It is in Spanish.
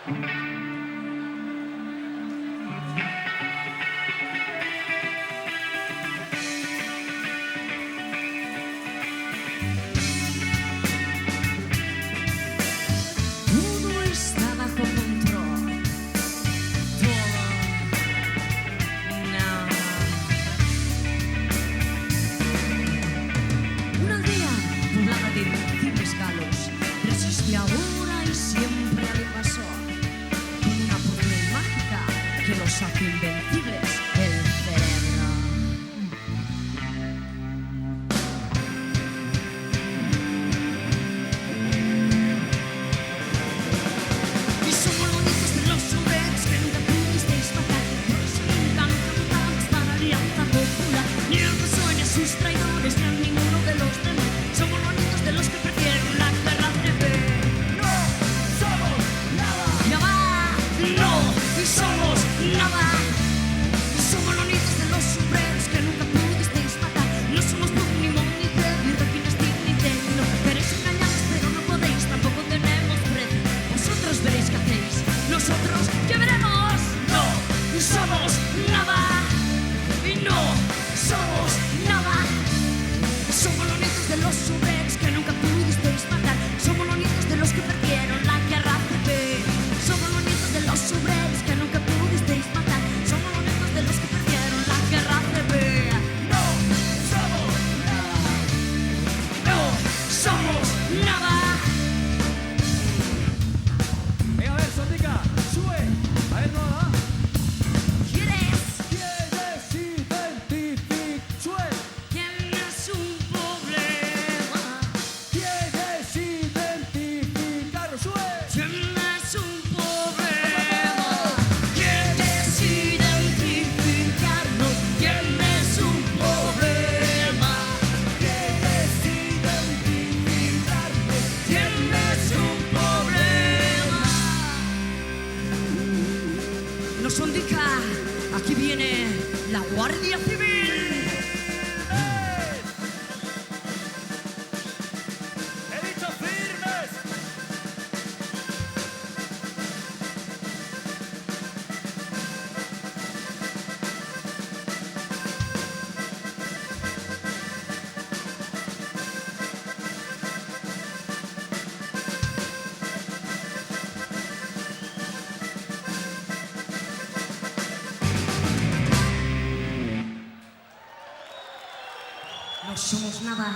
Todo está bajo control. Todo. Nada. Una aldea poblada de invencibles galos resiste ahora y siempre al invasor, con una fórmula mágica que los hace invencibles: el cerebro. Y somos los hijos de los hombres que nunca pudisteis matar. Por eso nunca han preguntado para la alianza popular, ni el que sueña a sus traidores, ni a ninguno de los demás. Somos los niños de los que prefieren la guerra civil. No somos nada. Ya va, no, y somos nada. Y somos los niños de los obreros que nunca pudisteis matar. No somos Puck, ni Mon, ni Zed, ni Rocky, ni Steve, ni Tecno. Queréis engañaros, pero no podéis, tampoco tenemos precio. Vosotros veréis qué hacéis, nosotros qué veremos. No, y somos nada. Y no somos nada. Somos los nietos de los obreros que nunca pudisteis matar. Somos los nietos de los que perdieron la guerra civil. Somos los nietos de los obreros que nunca pudisteis matar. Somos los nietos de los que perdieron la guerra civil. No somos nada. No somos nada. Venga, a ver, Sondika, sube. A ver, nada. ¿Quieres? ¿Quieres identificar? Sube. Tienes un problema. ¿Quieres identificar? Sube. Tienes un problema. Quieres identificarnos. Tienes un problema. ¿Quieres identificarnos? Tienes un problema. No son dica, aquí viene la Guardia Civil. ¡He dicho firmes! No somos nada.